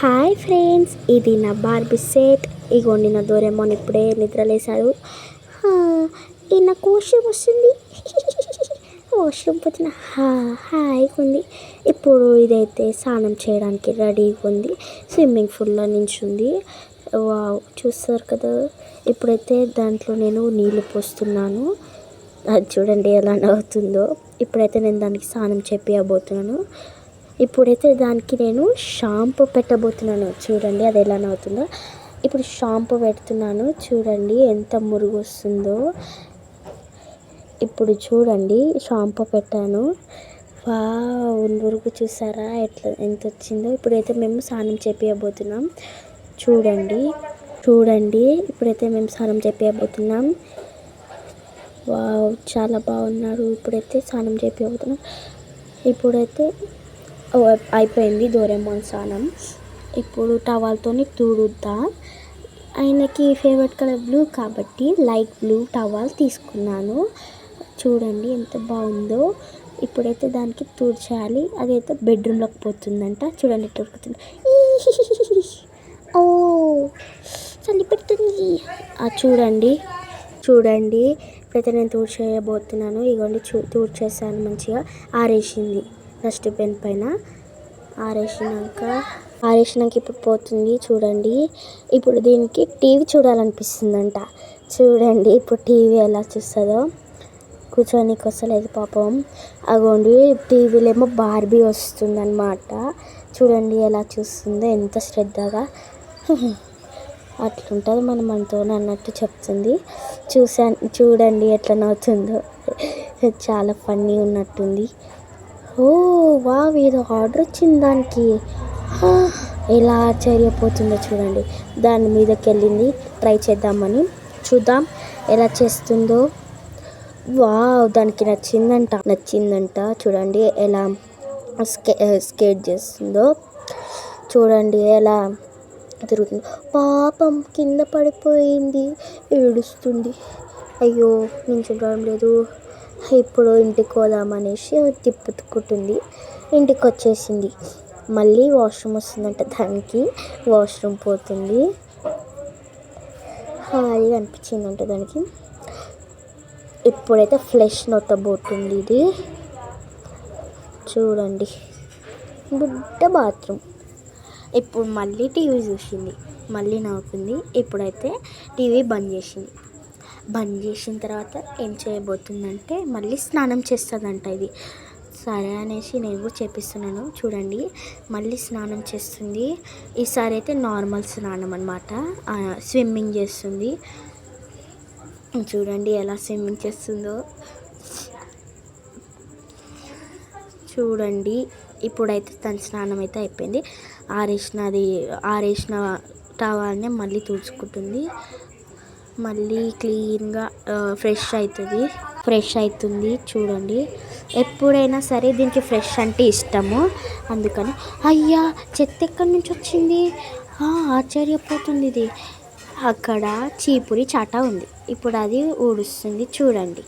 Hi friends, ఇది నా Barbie set. ఇగోండి నా డోరేమోన్ ఇప్పుడే నిద్రలేశాడు. నాకు వాష్రూమ్ వస్తుంది. వాష్రూమ్ పోతున్న హాయ్ ఉంది. ఇప్పుడు ఇదైతే స్నానం చేయడానికి రెడీగా ఉంది. స్విమ్మింగ్ పూల్లో నించుంది. వావ్, చూస్తారు కదా. ఇప్పుడైతే దాంట్లో నేను నీళ్ళు పోస్తున్నాను. అది చూడండి ఎలా నవ్వుతుందో. ఇప్పుడైతే నేను దానికి స్నానం చేపియబోతున్నాను. ఇప్పుడైతే దానికి నేను షాంపూ పెట్టబోతున్నాను. చూడండి అది ఎలా నవ్వుతుందో. ఇప్పుడు షాంపూ పెడుతున్నాను. చూడండి ఎంత మురుగు వస్తుందో. ఇప్పుడు చూడండి షాంపూ పెట్టాను. వావ్, మురుగు చూసారా ఎంత వచ్చిందో. ఇప్పుడైతే మేము స్నానం చేపియబోతున్నాం. చూడండి ఇప్పుడైతే మేము స్నానం చేపియబోతున్నాం. వావ్, చాలా బాగున్నారు. ఇప్పుడైతే స్నానం చేపియబోతున్నాం. ఇప్పుడైతే అయిపోయింది డోరేమోన్ స్నానం. ఇప్పుడు టవల్తోని తుడుద్దాం. ఆయనకి ఫేవరెట్ కలర్ బ్లూ కాబట్టి లైట్ బ్లూ టవల్ తీసుకున్నాను. చూడండి ఎంత బాగుందో. ఇప్పుడైతే దానికి తుడిచేయాలి. అదైతే బెడ్రూమ్లోకి పోతుందంట. చూడండి ఎట్లా ఉరుకుతుంది. ఓ, చలి పెడుతుంది. చూడండి ఇప్పుడైతే నేను తుడిచేయబోతున్నాను. ఇగోండి తుడిచేసాను. మంచిగా ఆరేసింది డస్ట్బిన్ పైన. ఆరేసినాక ఇప్పుడు పోతుంది. చూడండి ఇప్పుడు దీనికి టీవీ చూడాలనిపిస్తుందంట. చూడండి ఇప్పుడు టీవీ ఎలా చూస్తుందో. కూర్చోనికి వస్తలేదు పాపం. అగోండి టీవీలో ఏమో బార్బీ వస్తుందన్నమాట. చూడండి ఎలా చూస్తుందో, ఎంత శ్రద్ధగా. అట్లుంటుంది మనతో అన్నట్టు చెప్తుంది. చూడండి ఎట్లా నవ్వుతుందో. చాలా ఫన్నీ ఉన్నట్టుంది. ఓ వావ్, ఏదో ఆర్డర్ వచ్చింది దానికి. ఎలా ఆశ్చర్యపోతుందో చూడండి. దాని మీదకి వెళ్ళింది. ట్రై చేద్దామని చూద్దాం ఎలా చేస్తుందో. వావ్, దానికి నచ్చిందంట. చూడండి ఎలా స్కేట్ చేస్తుందో. చూడండి ఎలా తిరుగుతుంది. పాపం కింద పడిపోయింది. ఏడుస్తుంది. అయ్యో నించుండడం లేదు. ఇప్పుడు ఇంటికి పోదామనేసి తిప్పుకుంటుంది. ఇంటికి వచ్చేసింది. మళ్ళీ వాష్రూమ్ వస్తుందంట దానికి. వాష్రూమ్ పోతుంది. హాయిగా అనిపించిందంట దానికి. ఇప్పుడైతే ఫ్లష్ నొట్టబోతుంది ఇది. చూడండి బుడ్డ బాత్రూమ్. ఇప్పుడు మళ్ళీ టీవీ చూసింది. మళ్ళీ నవ్వుతుంది. ఇప్పుడైతే టీవీ బంద్ చేసిన తర్వాత ఏం చేయబోతుందంటే మళ్ళీ స్నానం చేస్తుందంట. ఇది సరే అనేసి నేను కూడా చేపిస్తున్నాను. చూడండి మళ్ళీ స్నానం చేస్తుంది. ఈసారి అయితే నార్మల్ స్నానం అన్నమాట. స్విమ్మింగ్ చేస్తుంది. చూడండి ఎలా స్విమ్మింగ్ చేస్తుందో. చూడండి ఇప్పుడైతే తన స్నానం అయితే అయిపోయింది. ఆరేసిన టవల్ని మళ్ళీ తుడుచుకుంటుంది. మళ్ళీ క్లీన్గా ఫ్రెష్ అవుతుంది. చూడండి ఎప్పుడైనా సరే దీనికి ఫ్రెష్ అంటే ఇష్టము. అందుకని అయ్యా చెత్త ఎక్కడి నుంచి వచ్చింది ఆశ్చర్యపోతుంది ఇది. అక్కడ చీపురి చాట ఉంది. ఇప్పుడు అది ఊడుస్తుంది. చూడండి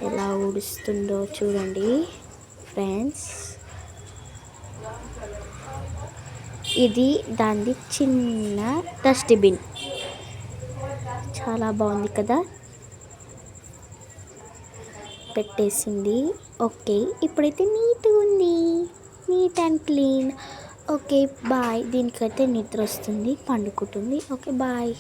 ఎలా ఊడుస్తుందో. చూడండి ఫ్రెండ్స్, ఇది దాని చిన్న డస్ట్బిన్. చాలా బాగుంది కదా. పెట్టేసింది. ఓకే, ఇప్పుడైతే నీట్గా ఉంది. Neat and clean. Okay boy. దీనికైతే నిద్ర వస్తుంది, పండుకుంటుంది. Okay bye.